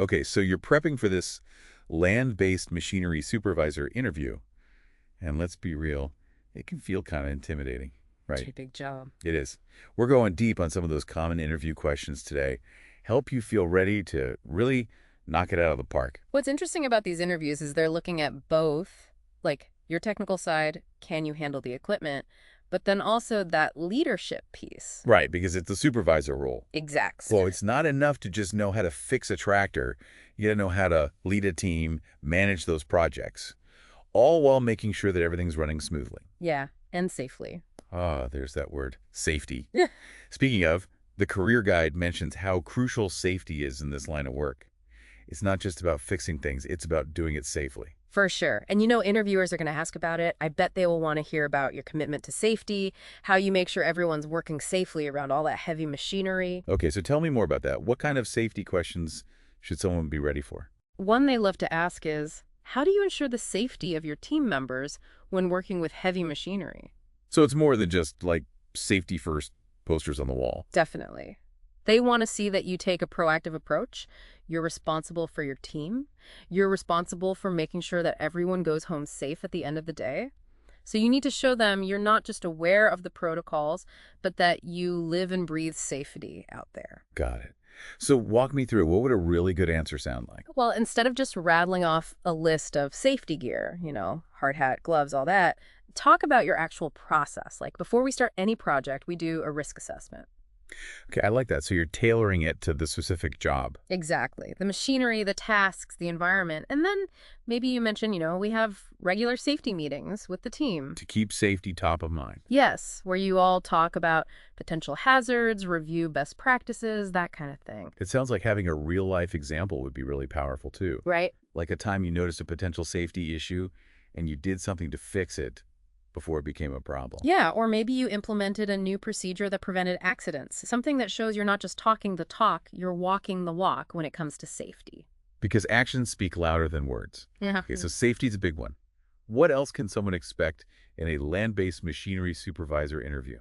Okay, so you're prepping for this Land-Based Machinery Supervisor interview. And let's be real, it can feel kind of intimidating, right? Pretty big job. It is. We're going deep on some of those common interview questions today. Help you feel ready to really knock it out of the park. What's interesting about these interviews is they're looking at both, like your technical side, can you handle the equipment, but then also that leadership piece. Right, because it's the supervisor role. Exactly. Well, it's not enough to just know how to fix a tractor. You got to know how to lead a team, manage those projects, all while making sure that everything's running smoothly. Yeah, and safely. Ah, there's that word, safety. Yeah. Speaking of, the career guide mentions how crucial safety is in this line of work. It's not just about fixing things, it's about doing it safely. For sure. And you know, interviewers are going to ask about it. I bet they will want to hear about your commitment to safety, how you make sure everyone's working safely around all that heavy machinery. Okay, so tell me more about that. What kind of safety questions should someone be ready for? One they love to ask is, how do you ensure the safety of your team members when working with heavy machinery? So it's more than just, like, safety first posters on the wall. Definitely. They want to see that you take a proactive approach. You're responsible for your team. You're responsible for making sure that everyone goes home safe at the end of the day. So you need to show them you're not just aware of the protocols, but that you live and breathe safety out there. Got it. So walk me through, what would a really good answer sound like? Well, instead of just rattling off a list of safety gear, hard hat, gloves, all that, talk about your actual process. Like before we start any project, we do a risk assessment. Okay, I like that. So you're tailoring it to the specific job. Exactly. The machinery, the tasks, the environment. And then maybe you mention, we have regular safety meetings with the team. To keep safety top of mind. Yes, where you all talk about potential hazards, review best practices, that kind of thing. It sounds like having a real-life example would be really powerful, too. Right? Like a time you noticed a potential safety issue and you did something to fix it before it became a problem. Yeah, or maybe you implemented a new procedure that prevented accidents. Something that shows you're not just talking the talk, you're walking the walk when it comes to safety. Because actions speak louder than words. Yeah. Okay, so safety's a big one. What else can someone expect in a land-based machinery supervisor interview?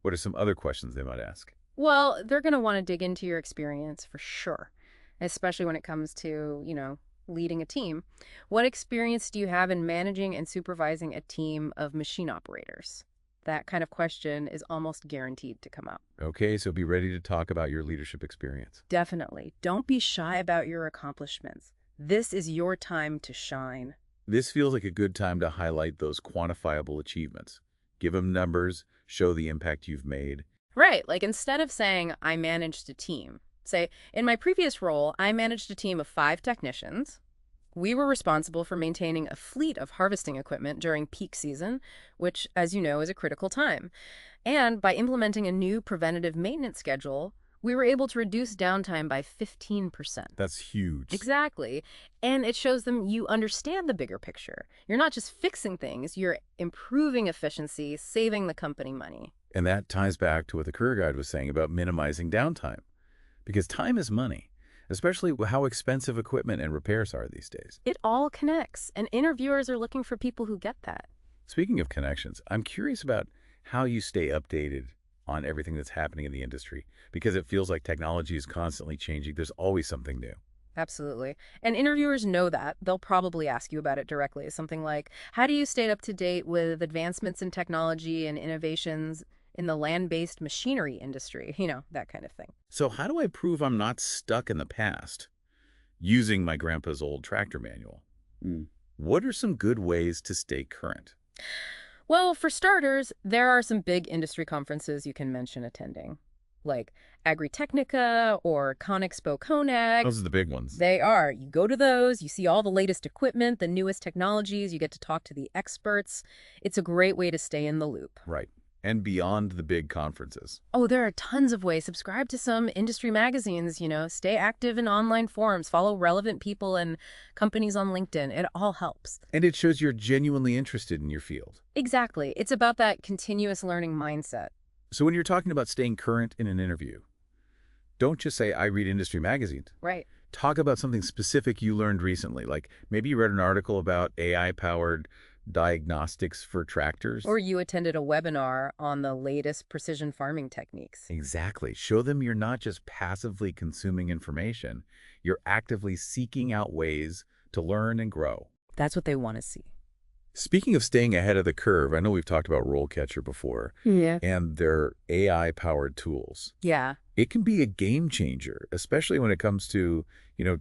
What are some other questions they might ask? Well, they're going to want to dig into your experience for sure, especially when it comes to, leading a team. What experience do you have in managing and supervising a team of machine operators? That kind of question is almost guaranteed to come up. Okay, so be ready to talk about your leadership experience. Definitely. Don't be shy about your accomplishments. This is your time to shine. This feels like a good time to highlight those quantifiable achievements. Give them numbers, show the impact you've made. Right. Like instead of saying, I managed a team, say, in my previous role, I managed a team of 5 technicians. We were responsible for maintaining a fleet of harvesting equipment during peak season, which, as you know, is a critical time. And by implementing a new preventative maintenance schedule, we were able to reduce downtime by 15%. That's huge. Exactly. And it shows them you understand the bigger picture. You're not just fixing things, you're improving efficiency, saving the company money. And that ties back to what the career guide was saying about minimizing downtime. Because time is money, especially how expensive equipment and repairs are these days. It all connects, and interviewers are looking for people who get that. Speaking of connections, I'm curious about how you stay updated on everything that's happening in the industry, because it feels like technology is constantly changing. There's always something new. Absolutely. And interviewers know that. They'll probably ask you about it directly. Something like, how do you stay up to date with advancements in technology and innovations in the land-based machinery industry? That kind of thing. So how do I prove I'm not stuck in the past using my grandpa's old tractor manual? What are some good ways to stay current? Well, for starters, there are some big industry conferences you can mention attending, like Agritechnica or ConExpo Conag. Those are the big ones. They are. You go to those, you see all the latest equipment, the newest technologies, you get to talk to the experts. It's a great way to stay in the loop. Right. And beyond the big conferences. Oh, there are tons of ways. Subscribe to some industry magazines, stay active in online forums, follow relevant people and companies on LinkedIn. It all helps. And it shows you're genuinely interested in your field. Exactly. It's about that continuous learning mindset. So when you're talking about staying current in an interview, don't just say, I read industry magazines. Right. Talk about something specific you learned recently. Like maybe you read an article about AI-powered diagnostics for tractors. Or you attended a webinar on the latest precision farming techniques. Exactly. Show them you're not just passively consuming information, you're actively seeking out ways to learn and grow. That's what they want to see. Speaking of staying ahead of the curve, I know we've talked about RoleCatcher before Yeah. and their AI-powered tools. Yeah. It can be a game changer, especially when it comes to,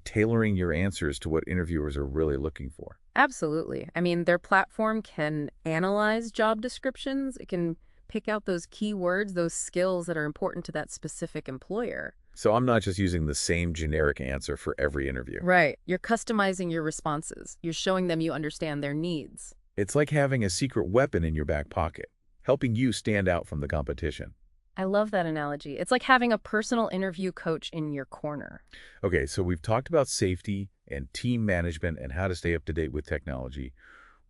tailoring your answers to what interviewers are really looking for. Absolutely. I mean, their platform can analyze job descriptions. It can pick out those keywords, those skills that are important to that specific employer. So I'm not just using the same generic answer for every interview. Right. You're customizing your responses. You're showing them you understand their needs. It's like having a secret weapon in your back pocket, helping you stand out from the competition. I love that analogy. It's like having a personal interview coach in your corner. Okay, so we've talked about safety and team management and how to stay up to date with technology.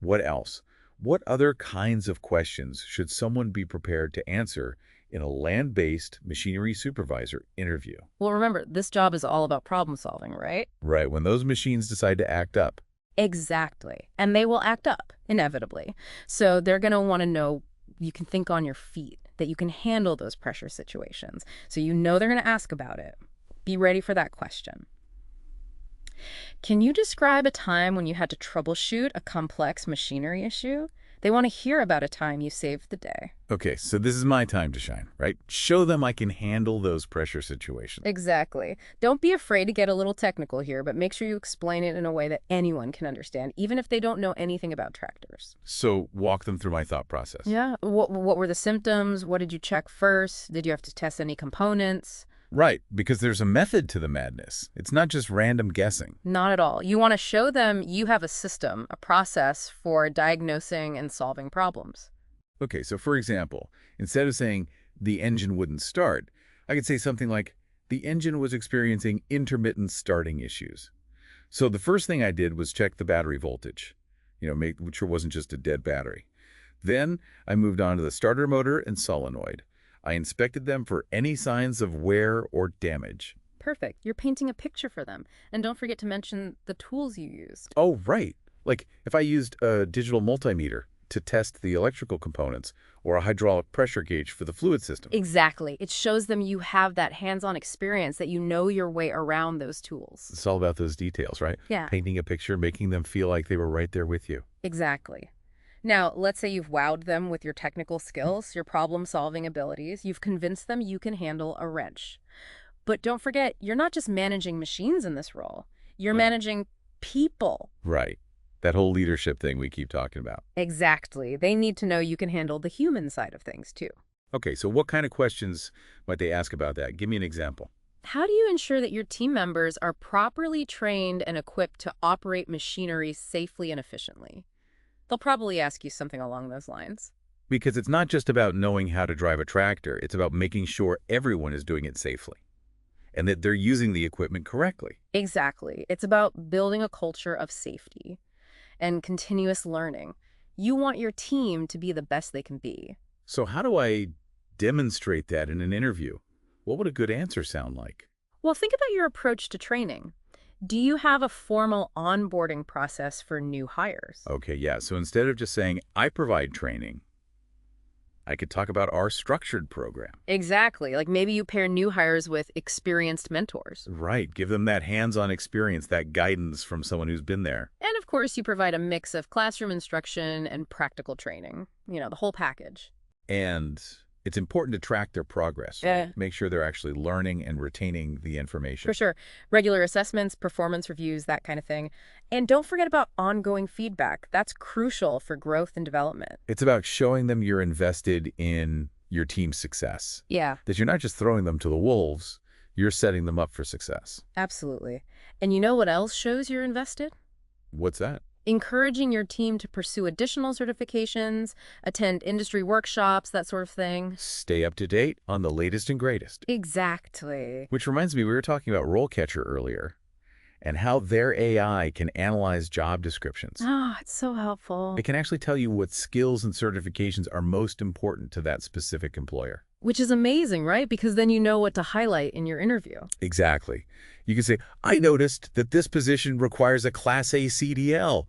What else? What other kinds of questions should someone be prepared to answer in a land-based machinery supervisor interview? Well, remember, this job is all about problem solving, right? Right, when those machines decide to act up. Exactly. And they will act up, inevitably. So they're going to want to know you can think on your feet, that you can handle those pressure situations. So you know they're going to ask about it. Be ready for that question. Can you describe a time when you had to troubleshoot a complex machinery issue? They want to hear about a time you saved the day. Okay, so this is my time to shine, right? Show them I can handle those pressure situations. Exactly. Don't be afraid to get a little technical here, but make sure you explain it in a way that anyone can understand, even if they don't know anything about tractors. So walk them through my thought process. Yeah. What were the symptoms? What did you check first? Did you have to test any components? Right, because there's a method to the madness. It's not just random guessing. Not at all. You want to show them you have a system, a process for diagnosing and solving problems. Okay, so for example, instead of saying the engine wouldn't start, I could say something like, the engine was experiencing intermittent starting issues. So the first thing I did was check the battery voltage, make sure it wasn't just a dead battery. Then I moved on to the starter motor and solenoid. I inspected them for any signs of wear or damage. Perfect. You're painting a picture for them. And don't forget to mention the tools you used. Oh, right. Like if I used a digital multimeter to test the electrical components or a hydraulic pressure gauge for the fluid system. Exactly. It shows them you have that hands-on experience, that you know your way around those tools. It's all about those details, right? Yeah. Painting a picture, making them feel like they were right there with you. Exactly. Now, let's say you've wowed them with your technical skills, your problem-solving abilities. You've convinced them you can handle a wrench. But don't forget, you're not just managing machines in this role. You're managing people. Right. That whole leadership thing we keep talking about. Exactly. They need to know you can handle the human side of things, too. Okay, so what kind of questions might they ask about that? Give me an example. How do you ensure that your team members are properly trained and equipped to operate machinery safely and efficiently? They'll probably ask you something along those lines. Because it's not just about knowing how to drive a tractor, it's about making sure everyone is doing it safely and that they're using the equipment correctly. Exactly. It's about building a culture of safety and continuous learning. You want your team to be the best they can be. So how do I demonstrate that in an interview? What would a good answer sound like? Well, think about your approach to training. Do you have a formal onboarding process for new hires? Okay, yeah. So instead of just saying, I provide training, I could talk about our structured program. Exactly. Like maybe you pair new hires with experienced mentors. Right. Give them that hands-on experience, that guidance from someone who's been there. And of course, you provide a mix of classroom instruction and practical training. The whole package. And it's important to track their progress. Yeah. Make sure they're actually learning and retaining the information. For sure. Regular assessments, performance reviews, that kind of thing. And don't forget about ongoing feedback. That's crucial for growth and development. It's about showing them you're invested in your team's success. Yeah, That you're not just throwing them to the wolves, you're setting them up for success. absolutely. And you know what else shows you're invested? What's that? Encouraging your team to pursue additional certifications, attend industry workshops, that sort of thing. Stay up to date on the latest and greatest. Exactly. Which reminds me, we were talking about RoleCatcher earlier and how their AI can analyze job descriptions. Oh, it's so helpful. It can actually tell you what skills and certifications are most important to that specific employer. Which is amazing, right? Because then you know what to highlight in your interview. Exactly. You can say, I noticed that this position requires a Class A CDL.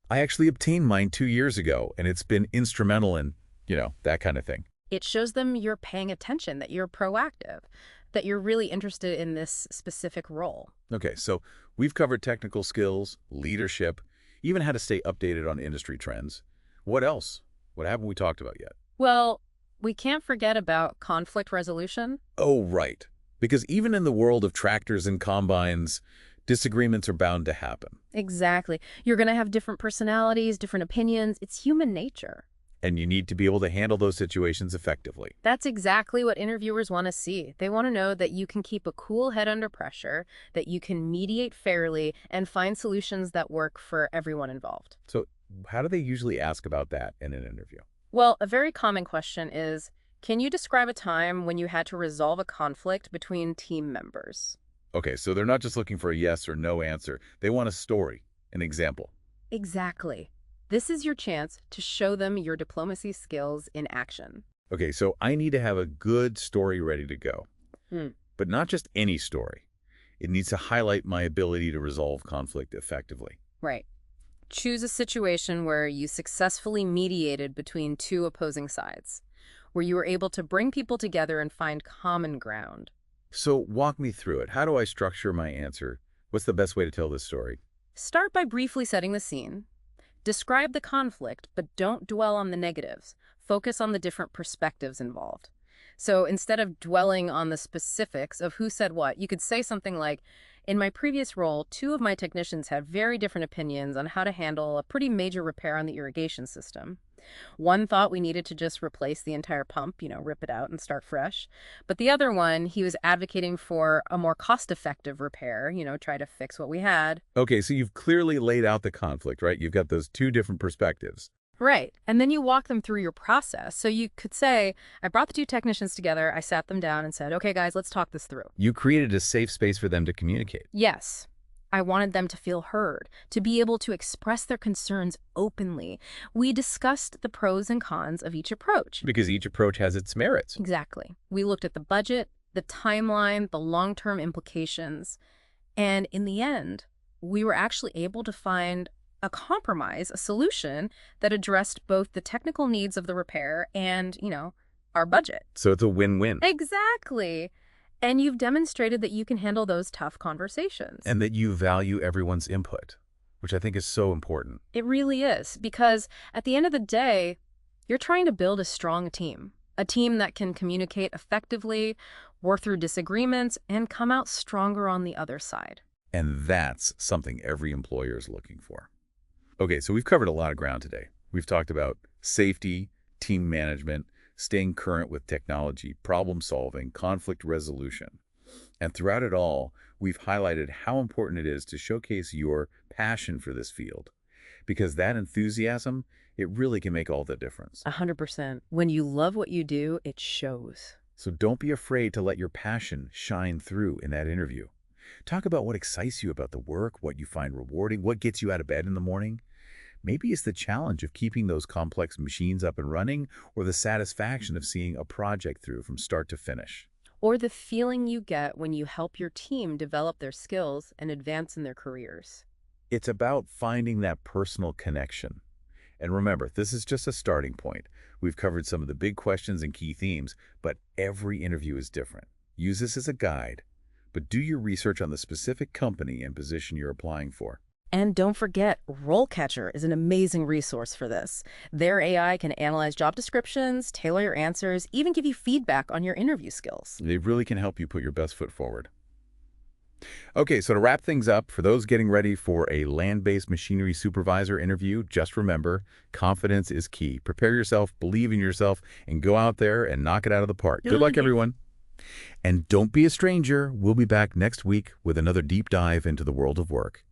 I actually obtained mine 2 years ago, and it's been instrumental in, that kind of thing. It shows them you're paying attention, that you're proactive, that you're really interested in this specific role. Okay, so we've covered technical skills, leadership, even how to stay updated on industry trends. What else? What haven't we talked about yet? Well, we can't forget about conflict resolution. Oh, right. Because even in the world of tractors and combines, disagreements are bound to happen. Exactly. You're going to have different personalities, different opinions. It's human nature. And you need to be able to handle those situations effectively. That's exactly what interviewers want to see. They want to know that you can keep a cool head under pressure, that you can mediate fairly, and find solutions that work for everyone involved. So how do they usually ask about that in an interview? Well, a very common question is, can you describe a time when you had to resolve a conflict between team members? Okay, so they're not just looking for a yes or no answer. They want a story, an example. Exactly. This is your chance to show them your diplomacy skills in action. Okay, so I need to have a good story ready to go. But not just any story. It needs to highlight my ability to resolve conflict effectively. Right. Choose a situation where you successfully mediated between two opposing sides, where you were able to bring people together and find common ground. So walk me through it. How do I structure my answer? What's the best way to tell this story? Start by briefly setting the scene. Describe the conflict, but don't dwell on the negatives. Focus on the different perspectives involved. So instead of dwelling on the specifics of who said what, you could say something like, in my previous role, two of my technicians had very different opinions on how to handle a pretty major repair on the irrigation system. One thought we needed to just replace the entire pump, rip it out and start fresh. But the other one, he was advocating for a more cost-effective repair, try to fix what we had. Okay, so you've clearly laid out the conflict, right? You've got those two different perspectives. Right. And then you walk them through your process. So you could say, I brought the two technicians together, I sat them down and said, okay, guys, let's talk this through. You created a safe space for them to communicate. Yes. I wanted them to feel heard, to be able to express their concerns openly. We discussed the pros and cons of each approach. Because each approach has its merits. Exactly. We looked at the budget, the timeline, the long-term implications. And in the end, we were actually able to find a compromise, a solution that addressed both the technical needs of the repair and, our budget. So it's a win-win. Exactly. And you've demonstrated that you can handle those tough conversations. And that you value everyone's input, which I think is so important. It really is, because at the end of the day, you're trying to build a strong team, a team that can communicate effectively, work through disagreements, and come out stronger on the other side. And that's something every employer is looking for. Okay, so we've covered a lot of ground today. We've talked about safety, team management, staying current with technology, problem solving, conflict resolution. And throughout it all, we've highlighted how important it is to showcase your passion for this field. Because that enthusiasm, it really can make all the difference. 100%. When you love what you do, it shows. So don't be afraid to let your passion shine through in that interview. Talk about what excites you about the work, what you find rewarding, what gets you out of bed in the morning. Maybe it's the challenge of keeping those complex machines up and running, or the satisfaction of seeing a project through from start to finish. Or the feeling you get when you help your team develop their skills and advance in their careers. It's about finding that personal connection. And remember, this is just a starting point. We've covered some of the big questions and key themes, but every interview is different. Use this as a guide, but do your research on the specific company and position you're applying for. And don't forget, RoleCatcher is an amazing resource for this. Their AI can analyze job descriptions, tailor your answers, even give you feedback on your interview skills. They really can help you put your best foot forward. Okay, so to wrap things up, for those getting ready for a Land-Based Machinery Supervisor interview, just remember, confidence is key. Prepare yourself, believe in yourself, and go out there and knock it out of the park. Good luck, everyone. And don't be a stranger. We'll be back next week with another deep dive into the world of work.